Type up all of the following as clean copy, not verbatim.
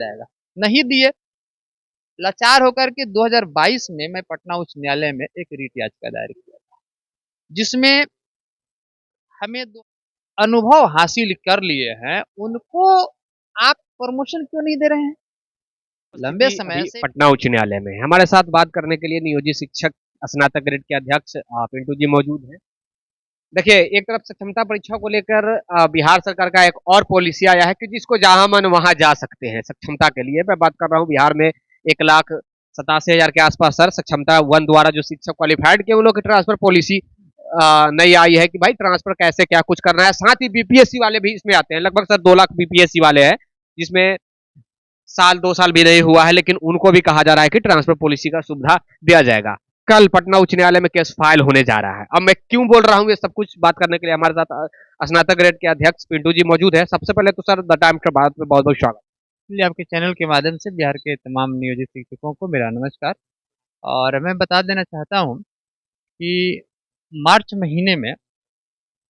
जाएगा, नहीं दिए। लाचार होकर के 2022 में मैं पटना उच्च न्यायालय में एक रिट याचिका दायर किया, जिसमें हमें जो अनुभव हासिल कर लिए हैं उनको आप प्रमोशन क्यों नहीं दे रहे हैं? लंबे स्थिति समय अभी से पटना उच्च न्यायालय में है। हमारे साथ बात करने के लिए नियोजित शिक्षक स्नातक ग्रेड के अध्यक्ष पिंटू जी मौजूद हैं। देखिए, एक तरफ सक्षमता परीक्षा को लेकर बिहार सरकार का एक और पॉलिसी आया है कि जिसको जहां मन वहां जा सकते हैं सक्षमता के लिए। मैं बात कर रहा हूँ बिहार में 1,87,000 के आसपास सर सक्षमता वन द्वारा जो शिक्षक क्वालिफाइड के उन लोग की ट्रांसफर पॉलिसी नई आई है कि भाई ट्रांसफर कैसे क्या कुछ करना है। साथ ही बीपीएससी वाले भी इसमें आते हैं, लगभग सर 2 लाख बीपीएससी वाले हैं, जिसमें साल 2 साल भी नहीं हुआ है, लेकिन उनको भी कहा जा रहा है कि ट्रांसफर पॉलिसी का सुविधा दिया जाएगा। कल पटना उच्च न्यायालय में केस फाइल होने जा रहा है। अब मैं क्यों बोल रहा हूँ ये सब कुछ बात करने के लिए हमारे साथ स्नातक ग्रेड के अध्यक्ष पिंटू जी मौजूद है। सबसे पहले तो सर द टाइम के भारत में बहुत बहुत स्वागत। इसलिए आपके चैनल के माध्यम से बिहार के तमाम नियोजित शिक्षकों को मेरा नमस्कार। और मैं बता देना चाहता हूँ कि मार्च महीने में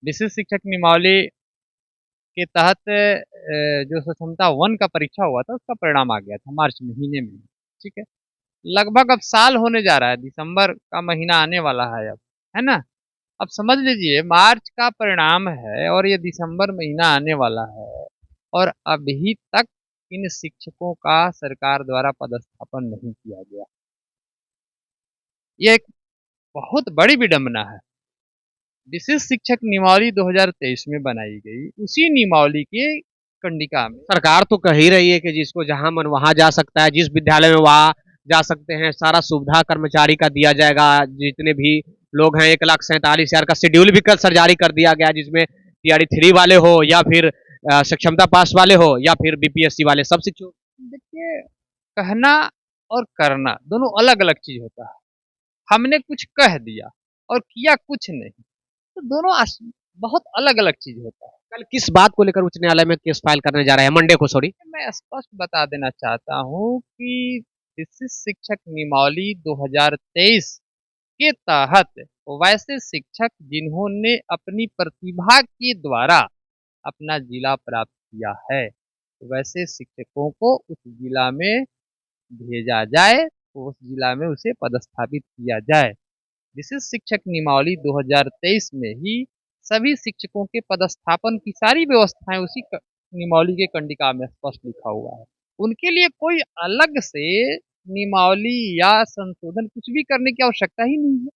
विशिष्ट शिक्षक नियमावली के तहत जो सक्षमता वन का परीक्षा हुआ था उसका परिणाम आ गया था मार्च महीने में। ठीक है, लगभग अब साल होने जा रहा है, दिसंबर का महीना आने वाला है अब, है ना। अब समझ लीजिए मार्च का परिणाम है और ये दिसंबर महीना आने वाला है और अभी तक इन शिक्षकों का सरकार द्वारा पदस्थापन नहीं किया गया। ये एक बहुत बड़ी विडंबना है। विशिष्ट शिक्षक नियमावली 2023 में बनाई गई, उसी नियमावली के कंडिका में सरकार तो कह ही रही है कि जिसको जहां मन वहां जा सकता है, जिस विद्यालय में वहां जा सकते हैं, सारा सुविधा कर्मचारी का दिया जाएगा। जितने भी लोग हैं 1,47,000 का शेड्यूल भी कल सर जारी कर दिया गया, जिसमें TRE 3 वाले हो या फिर सक्षमता पास वाले हो या फिर बीपीएससी वाले सब शिक्षक। देखिए, कहना और करना दोनों अलग अलग चीज होता है। हमने कुछ कह दिया और किया कुछ नहीं, तो दोनों बहुत अलग अलग चीज होता है। कल किस बात को लेकर उच्च न्यायालय में केस फाइल करने जा रहे हैं, मंडे को सॉरी? मैं स्पष्ट बता देना चाहता हूँ कि विशिष्ट शिक्षक नियमावली 2023 के तहत वैसे शिक्षक जिन्होंने अपनी प्रतिभा के द्वारा अपना जिला प्राप्त किया है, वैसे शिक्षकों को उस जिला में भेजा जाए, तो उस जिला में उसे पदस्थापित किया जाए। विशिष्ट शिक्षक नियमावली 2023 में ही सभी शिक्षकों के पदस्थापन की सारी व्यवस्थाएं उसी नियमावली के कंडिका में स्पष्ट लिखा हुआ है। उनके लिए कोई अलग से नियमावली या संशोधन कुछ भी करने की आवश्यकता ही नहीं है,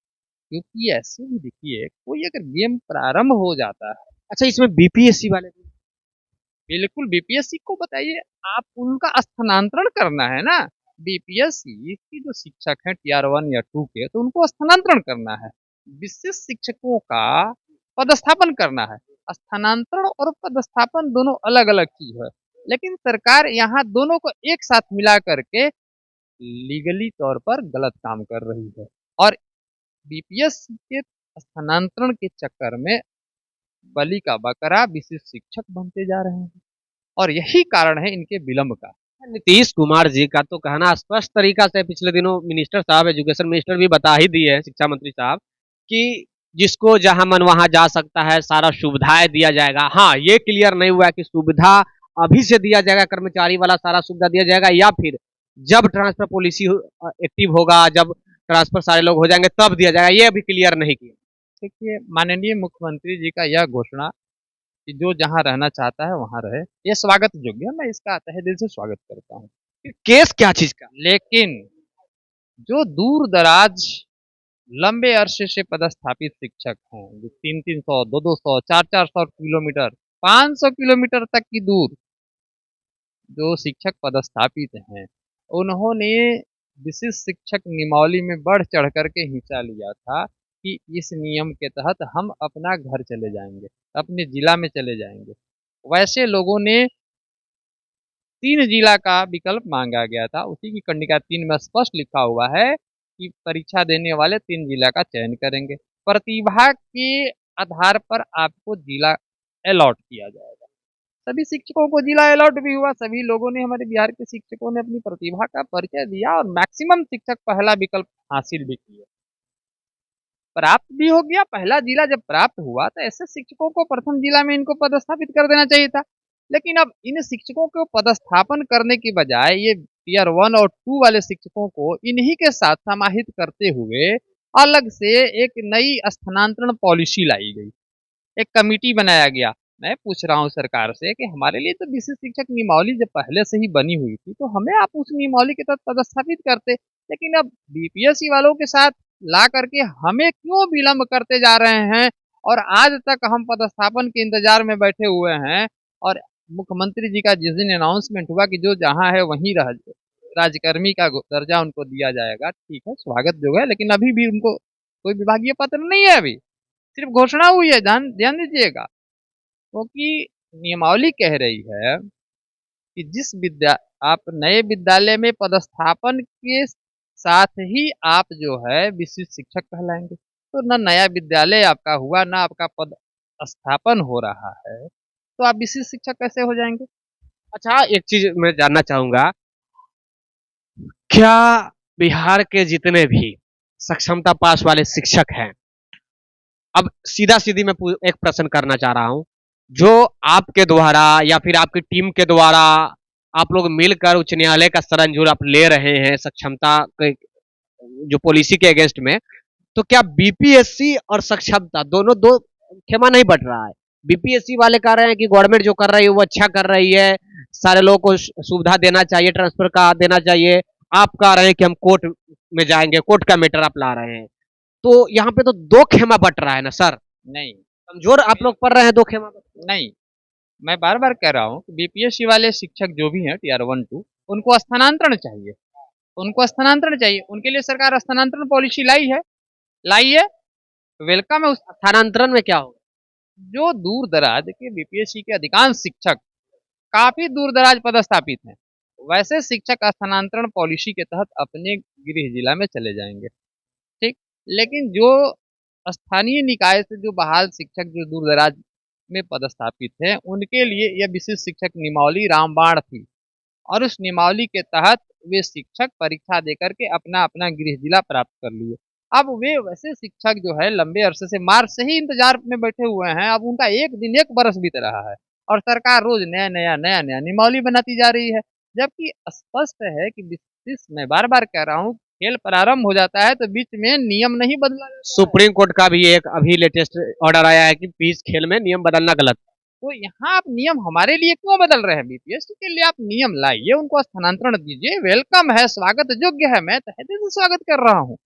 क्योंकि ऐसे भी देखिए कोई अगर गेम प्रारंभ हो जाता है। अच्छा, इसमें बीपीएससी वाले भी? बिल्कुल, बीपीएससी को बताइए, आप उनका स्थानांतरण करना है ना। बीपीएससी की जो शिक्षक हैं TR 1 या 2 के, तो उनको स्थानांतरण करना है। विशिष्ट शिक्षकों का पदस्थापन करना है। स्थानांतरण और पदस्थापन दोनों अलग अलग चीज है, लेकिन सरकार यहाँ दोनों को एक साथ मिला करके लीगली तौर पर गलत काम कर रही है। और बीपीएससी के स्थानांतरण के चक्कर में बलि का बकरा विशिष्ट शिक्षक बनते जा रहे हैं, और यही कारण है इनके विलंब का। नीतीश कुमार जी का तो कहना स्पष्ट तरीका से पिछले दिनों मिनिस्टर साहब, एजुकेशन मिनिस्टर भी बता ही दिए हैं, शिक्षा मंत्री साहब, कि जिसको जहां मन वहां जा सकता है, सारा सुविधाएं दिया जाएगा। हाँ, ये क्लियर नहीं हुआ है कि सुविधा अभी से दिया जाएगा, कर्मचारी वाला सारा सुविधा दिया जाएगा, या फिर जब ट्रांसफर पॉलिसी एक्टिव होगा, जब ट्रांसफर सारे लोग हो जाएंगे तब दिया जाएगा। ये अभी क्लियर नहीं किया। देखिए, माननीय मुख्यमंत्री जी का यह घोषणा कि जो जहां रहना चाहता है वहां रहे, ये स्वागत योग्य है, मैं इसका तहे दिल से स्वागत करता हूँ। केस क्या चीज का? लेकिन जो दूर दराज लंबे अरसे से पदस्थापित शिक्षक हैं, जो 300, 200, 400 किलोमीटर, 500 किलोमीटर तक की दूर जो शिक्षक पदस्थापित हैं, उन्होंने विशिष्ट शिक्षक नियमावली में बढ़ चढ़ करके हिस्सा लिया था कि इस नियम के तहत हम अपना घर चले जाएंगे, अपने जिला में चले जाएंगे। वैसे लोगों ने 3 जिला का विकल्प मांगा गया था, उसी की कंडिका 3 में स्पष्ट लिखा हुआ है कि परीक्षा देने वाले 3 जिला का चयन करेंगे, प्रतिभा के आधार पर आपको जिला अलॉट किया जाएगा। सभी शिक्षकों को जिला अलॉट भी हुआ, सभी लोगों ने, हमारे बिहार के शिक्षकों ने अपनी प्रतिभा का परिचय दिया और मैक्सिमम शिक्षक पहला विकल्प हासिल भी किए, प्राप्त भी हो गया। पहला जिला जब प्राप्त हुआ तो ऐसे शिक्षकों को प्रथम जिला में इनको पदस्थापित कर देना चाहिए था। लेकिन अब इन शिक्षकों को पदस्थापन करने की बजाय ये टियर 1 और 2 वाले शिक्षकों को इन्हीं के साथ समाहित करते हुए अलग से एक नई स्थानांतरण पॉलिसी लाई गई, एक कमिटी बनाया गया। मैं पूछ रहा हूँ सरकार से कि हमारे लिए तो विशिष्ट शिक्षक नियमावली जब पहले से ही बनी हुई थी, तो हमें आप उस नियमावली के तहत पदस्थापित करते, लेकिन अब बीपीएससी वालों के साथ ला करके हमें क्यों विलंब करते जा रहे हैं, और आज तक हम पदस्थापन के इंतजार में बैठे हुए हैं। और मुख्यमंत्री जी का जिस दिन अनाउंसमेंट हुआ कि जो जहाँ है वहीं रह राजकर्मी का दर्जा उनको दिया जाएगा, ठीक है, स्वागत जो है, लेकिन अभी भी उनको कोई विभागीय पत्र नहीं है, अभी सिर्फ घोषणा हुई है, ध्यान ध्यान दीजिएगा। क्योंकि नियमावली कह रही है कि जिस विद्या आप नए विद्यालय में पदस्थापन के साथ ही आप जो है विशिष्ट शिक्षक कहलाएंगे, तो ना नया विद्यालय आपका हुआ, ना आपका पद स्थापन हो रहा है, तो आप विशिष्ट शिक्षक कैसे हो जाएंगे? अच्छा, एक चीज मैं जानना चाहूंगा, क्या बिहार के जितने भी सक्षमता पास वाले शिक्षक हैं, अब सीधा सीधी मैं एक प्रश्न करना चाह रहा हूं, जो आपके द्वारा या फिर आपकी टीम के द्वारा आप लोग मिलकर उच्च न्यायालय का शरण आप ले रहे हैं सक्षमता जो पॉलिसी के अगेंस्ट में, तो क्या बीपीएससी और सक्षमता दोनों दो खेमा नहीं बट रहा है? बीपीएससी वाले कह रहे हैं कि गवर्नमेंट जो कर रही है वो अच्छा कर रही है, सारे लोगों को सुविधा देना चाहिए, ट्रांसफर का देना चाहिए। आप कह रहे हैं कि हम कोर्ट में जाएंगे, कोर्ट का मैटर आप ला रहे हैं, तो यहाँ पे तो दो खेमा बट रहा है ना सर? नहीं, कमजोर आप लोग पढ़ रहे हैं, दो खेमा बट। नहीं, मैं बार बार कह रहा हूँ कि बीपीएससी वाले शिक्षक जो भी हैं टीआर 1 2, उनको स्थानांतरण चाहिए, उनको स्थानांतरण चाहिए, उनके लिए सरकार स्थानांतरण पॉलिसी लाई है, वेलकम है उस। स्थानांतरण में क्या होगा? जो दूर दराज के बीपीएससी के अधिकांश शिक्षक काफी दूर दराज पदस्थापित हैं, वैसे शिक्षक स्थानांतरण पॉलिसी के तहत अपने गृह जिला में चले जाएंगे, ठीक। लेकिन जो स्थानीय निकाय से जो बहाल शिक्षक जो दूर दराज में पदस्थापित है, उनके लिए यह विशिष्ट शिक्षक नियमावली रामबाण थी, और उस नियमावली के तहत वे शिक्षक परीक्षा देकर के अपना अपना गृह जिला प्राप्त कर लिए। अब वे वैसे शिक्षक जो है लंबे अरसे से मार्च से ही इंतजार में बैठे हुए हैं, अब उनका एक दिन एक बरस बीत रहा है, और सरकार रोज नया नया नियमावली बनाती जा रही है, जबकि स्पष्ट है कि मैं बार बार कह रहा हूँ, खेल प्रारंभ हो जाता है तो बीच में नियम नहीं बदला जाता है। सुप्रीम कोर्ट का भी एक अभी लेटेस्ट ऑर्डर आया है कि बीच खेल में नियम बदलना गलत। तो यहाँ आप नियम हमारे लिए क्यों बदल रहे हैं? बीपीएससी के लिए आप नियम लाइए, उनको स्थानांतरण दीजिए, वेलकम है, स्वागत योग्य है, मैं तहे दिल से स्वागत कर रहा हूँ।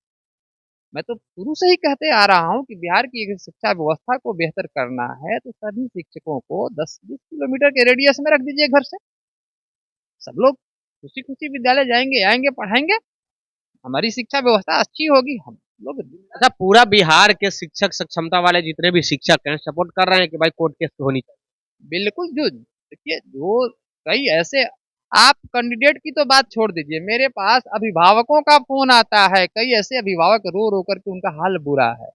मैं तो शुरू से ही कहते आ रहा हूँ कि बिहार की शिक्षा व्यवस्था को बेहतर करना है तो सभी शिक्षकों को 10-20 किलोमीटर के रेडियस में रख दीजिए घर से, सब लोग खुशी खुशी विद्यालय जाएंगे, आएंगे, पढ़ाएंगे, हमारी शिक्षा व्यवस्था अच्छी होगी, हम लोग। अच्छा, पूरा बिहार के शिक्षक सक्षमता वाले जितने भी शिक्षक हैं सपोर्ट कर रहे हैं कि भाई कोर्ट केस होनी चाहिए? बिल्कुल, जो देखिए, जो कई ऐसे, आप कैंडिडेट की तो बात छोड़ दीजिए, मेरे पास अभिभावकों का फोन आता है, कई ऐसे अभिभावक रो रो करके उनका हाल बुरा है,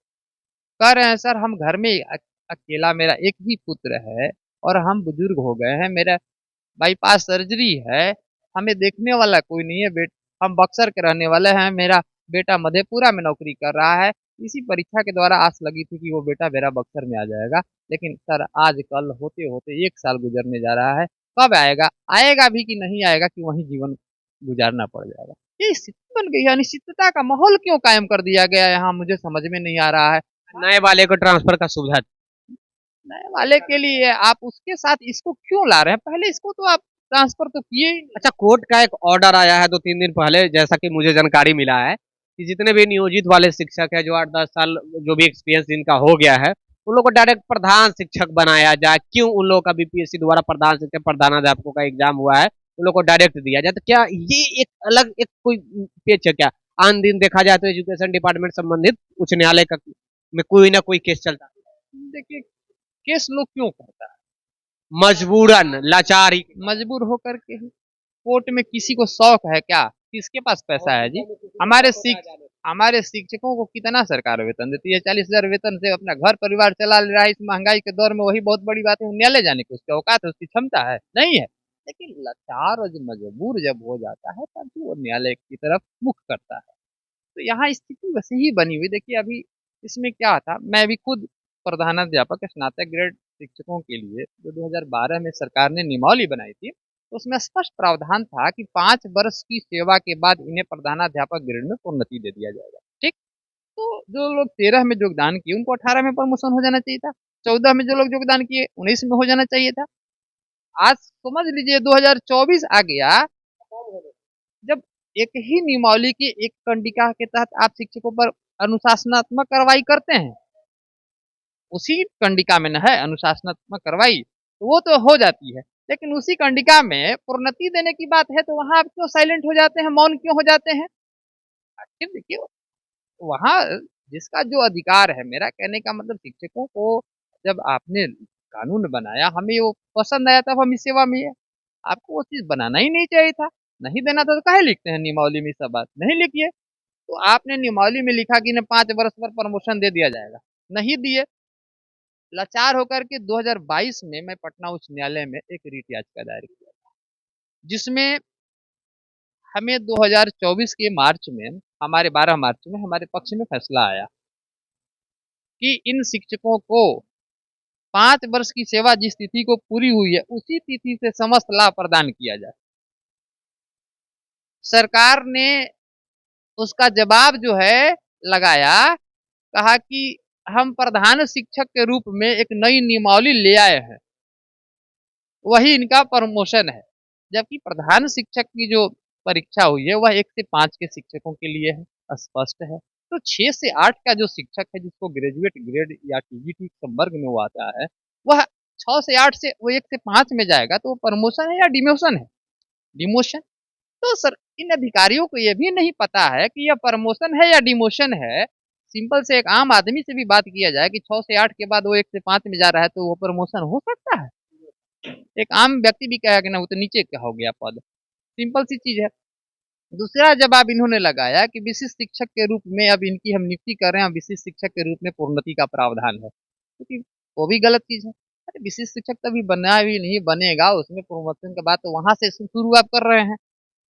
कह रहे हैं सर हम घर में अकेला, मेरा एक ही पुत्र है, और हम बुजुर्ग हो गए हैं, मेरा बाईपास सर्जरी है, हमें देखने वाला कोई नहीं है, हम बक्सर के रहने वाले हैं, मेरा बेटा मधेपुरा में नौकरी कर रहा है, इसी परीक्षा के द्वारा आस लगी थी कि वो बेटा मेरा बक्सर में आ जाएगा, लेकिन सर आज कल होते होते 1 साल गुजरने जा रहा है, कब आएगा, आएगा भी कि नहीं आएगा, कि वहीं जीवन गुजारना पड़ जाएगा। ये स्थिति बन गई है, अनिश्चितता का माहौल क्यों कायम कर दिया गया है यहाँ, मुझे समझ में नहीं आ रहा है। नए वाले को ट्रांसफर का सुविधा। नए वाले के लिए आप उसके साथ इसको क्यों ला रहे हैं? पहले इसको तो आप ट्रांसफर तो किए ही नहीं। अच्छा, कोर्ट का एक ऑर्डर आया है 2-3 दिन पहले, जैसा कि मुझे जानकारी मिला है कि जितने भी नियोजित वाले शिक्षक है जो 8-10 साल जो भी एक्सपीरियंस जिनका हो गया है, उन लोग को डायरेक्ट प्रधान शिक्षक बनाया जाए। क्यों उन लोगों का बीपीएससी द्वारा प्रधान शिक्षक प्रधानाध्यापकों का एग्जाम हुआ है, उन लोग को डायरेक्ट दिया जाए? तो क्या ये एक अलग एक कोई पेच है क्या? आन दिन देखा जाए तो एजुकेशन डिपार्टमेंट संबंधित उच्च न्यायालय का में कोई ना कोई केस चलता है। देखिए, केस लोग क्यों करता है? मजबूरन लाचारी। मजबूर होकर के ही। कोर्ट में किसी को शौक है क्या? किसके पास पैसा है जी? हमारे हमारे शिक्षकों को कितना सरकार वेतन देती है? 40,000 वेतन से अपना घर परिवार चला ले रहा है, इस महंगाई के दौर में वही बहुत बड़ी बात है, न्यायालय जाने की उसकी औकात है, उसकी क्षमता है नहीं है। लेकिन लाचार और जो मजबूर जब हो जाता है तब भी वो न्यायालय की तरफ मुख करता है। तो यहाँ स्थिति वैसे ही बनी हुई। देखिए अभी इसमें क्या था, मैं भी खुद प्रधानाध्यापक स्नातक ग्रेड शिक्षकों के लिए जो 2012 में सरकार ने नियमावली बनाई थी, तो उसमें स्पष्ट प्रावधान था कि 5 वर्ष की सेवा के बाद इन्हें प्रधानाध्यापक ग्रेड में प्रोन्नति दे दिया जाएगा। ठीक? तो जो लोग 13 में योगदान किए उनको 18 में प्रमोशन हो जाना चाहिए था। 14 में जो लोग योगदान किए 19 में हो जाना चाहिए था। आज समझ लीजिए 2024 आ गया, जब एक ही नियमावली की एक कंडिका के तहत आप शिक्षकों पर अनुशासनात्मक कार्रवाई करते हैं, उसी कंडिका में न है अनुशासनात्मक कार्रवाई, तो वो तो हो जाती है, लेकिन उसी कंडिका में प्रोन्नति देने की बात है तो वहां आप क्यों साइलेंट हो जाते हैं, मौन क्यों हो जाते हैं? आखिर देखिए, वहाँ जिसका जो अधिकार है, मेरा कहने का मतलब शिक्षकों को जब आपने कानून बनाया, हमें वो पसंद आया तब हम इस सेवा में है। आपको वो चीज़ बनाना ही नहीं चाहिए था। नहीं देना था तो काहे लिखते हैं नियमावली में सब बात? नहीं लिखिए। तो आपने नियमावली में लिखा कि इन्हें 5 वर्ष पर प्रमोशन दे दिया जाएगा। नहीं दिए। लाचार होकर के 2022 में मैं पटना उच्च न्यायालय में एक रिट याचिका दायर किया, जिसमें हमें 2024 के मार्च में, हमारे 12 मार्च में हमारे पक्ष में फैसला आया कि इन शिक्षकों को 5 वर्ष की सेवा जिस तिथि को पूरी हुई है, उसी तिथि से समस्त लाभ प्रदान किया जाए। सरकार ने उसका जवाब जो है लगाया, कहा कि हम प्रधान शिक्षक के रूप में एक नई नियमावली ले आए हैं, वही इनका प्रमोशन है। जबकि प्रधान शिक्षक की जो परीक्षा हुई है वह 1 से 5 के शिक्षकों के लिए है, स्पष्ट है। तो 6 से 8 का जो शिक्षक है जिसको ग्रेजुएट ग्रेड या टीजीटी संवर्ग में वो आता है, वह 6 से 8 से वो 1 से 5 में जाएगा तो वो प्रमोशन है या डिमोशन है? डिमोशन। तो सर इन अधिकारियों को ये भी नहीं पता है कि यह प्रमोशन है या डिमोशन है। सिंपल से एक आम आदमी से भी बात किया जाए कि 6 से 8 के बाद वो 1 से 5 में जा रहा है तो वो प्रमोशन हो सकता है? एक आम व्यक्ति भी कहेगा कि ना वो तो नीचे का हो गया पद। सिंपल सी चीज है। दूसरा जवाब इन्होंने लगाया कि विशिष्ट शिक्षक के रूप में अब इनकी हम नियुक्ति कर रहे हैं, विशिष्ट शिक्षक के रूप में प्रोन्नति का प्रावधान है, क्योंकि वो भी गलत चीज है। अरे विशिष्ट शिक्षक तभी बना भी नहीं बनेगा, उसमें प्रमोशन के बाद तो वहां से शुरू आप कर रहे हैं,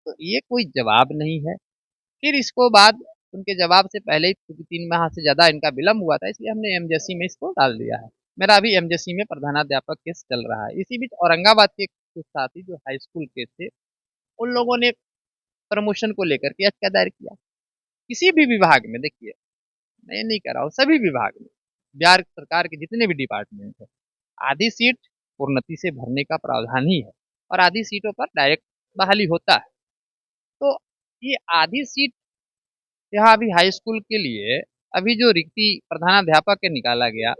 तो ये कोई जवाब नहीं है। फिर इसको बाद उनके जवाब से पहले ही, क्योंकि 3 माह से ज्यादा इनका विलम्ब हुआ था, इसलिए हमने एमजेसी में इसको डाल दिया है। मेरा अभी एमजेसी में प्रधानाध्यापक केस चल रहा है। इसी बीच औरंगाबाद के कुछ साथी जो हाई स्कूल के थे, उन लोगों ने प्रमोशन को लेकर के याचिका दायर किया। किसी भी विभाग में देखिए, मैं नहीं कर रहा हूँ, सभी विभाग में, बिहार सरकार के जितने भी डिपार्टमेंट है, आधी सीट प्रोन्नति से भरने का प्रावधान ही है और आधी सीटों पर डायरेक्ट बहाली होता है। तो ये आधी सीट यहाँ अभी हाई स्कूल के लिए अभी जो रिक्ति प्रधानाध्यापक के निकाला गया,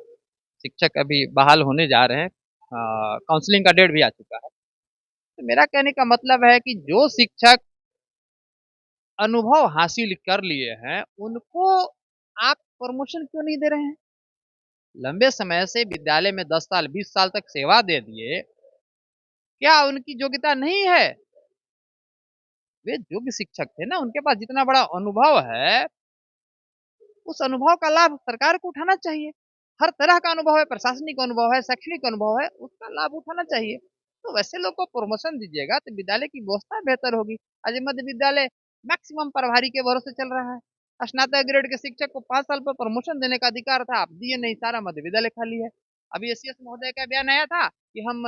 शिक्षक अभी बहाल होने जा रहे हैं, काउंसलिंग का डेट भी आ चुका है। तो मेरा कहने का मतलब है कि जो शिक्षक अनुभव हासिल कर लिए हैं उनको आप प्रमोशन क्यों नहीं दे रहे हैं? लंबे समय से विद्यालय में 10 साल 20 साल तक सेवा दे दिए, क्या उनकी योग्यता नहीं है? वे योग्य शिक्षक थे ना, उनके पास जितना बड़ा अनुभव है, उस अनुभव का लाभ सरकार को उठाना चाहिए। हर तरह का अनुभव है, प्रशासनिक अनुभव है, शैक्षणिक अनुभव है, उसका लाभ उठाना चाहिए। तो वैसे लोग को प्रमोशन दीजिएगा तो विद्यालय की व्यवस्था बेहतर होगी। आज मध्य विद्यालय मैक्सिमम प्रभारी के भरोसे चल रहा है। स्नातक ग्रेड के शिक्षक को 5 साल पर प्रमोशन देने का अधिकार था, आप दिए नहीं, सारा मध्य विद्यालय खाली है। अभी एसीएस महोदय का बयान आया था कि हम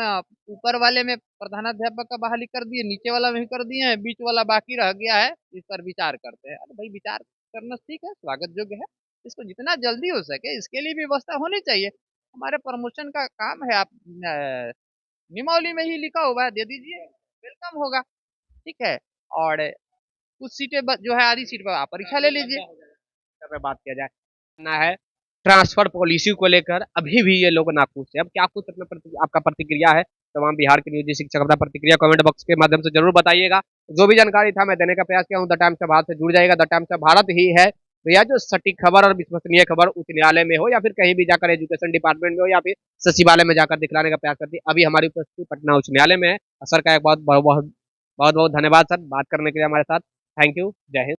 ऊपर वाले में प्रधानाध्यापक का बहाली कर दिए, नीचे वाला में कर दिए हैं, बीच वाला बाकी रह गया है, इस पर विचार करते हैं। अरे भाई विचार करना ठीक है, स्वागत योग्य है, इसको जितना जल्दी हो सके इसके लिए भी व्यवस्था होनी चाहिए। हमारे प्रमोशन का काम है, आप नियमावली में ही लिखा हुआ है, दे दीजिए, वेलकम होगा, ठीक है। और कुछ सीटें जो है आधी सीट पर आप परीक्षा ले लीजिए। पे बात किया जाए ना है ट्रांसफर पॉलिसी को लेकर अभी भी ये लोग नाखुश है। अब क्या कुछ अपना आपका प्रतिक्रिया है, तमाम बिहार के नियोजित शिक्षक अपना प्रतिक्रिया कमेंट बॉक्स के माध्यम से जरूर बताइएगा। जो भी जानकारी था मैं देने का प्रयास किया हूँ। द टाइम्स ऑफ भारत से जुड़ जाएगा, द टाइम्स ऑफ भारत ही है भैया जो सटीक खबर और विश्वसनीय खबर उच्च न्यायालय में हो या फिर कहीं भी जाकर एजुकेशन डिपार्टमेंट में हो या फिर सचिवालय में जाकर दिखलाने का प्रयास करती है। अभी हमारी उपस्थिति पटना उच्च न्यायालय में है। सर का एक बहुत बहुत धन्यवाद सर बात करने के लिए हमारे साथ। थैंक यू, जय हिंद।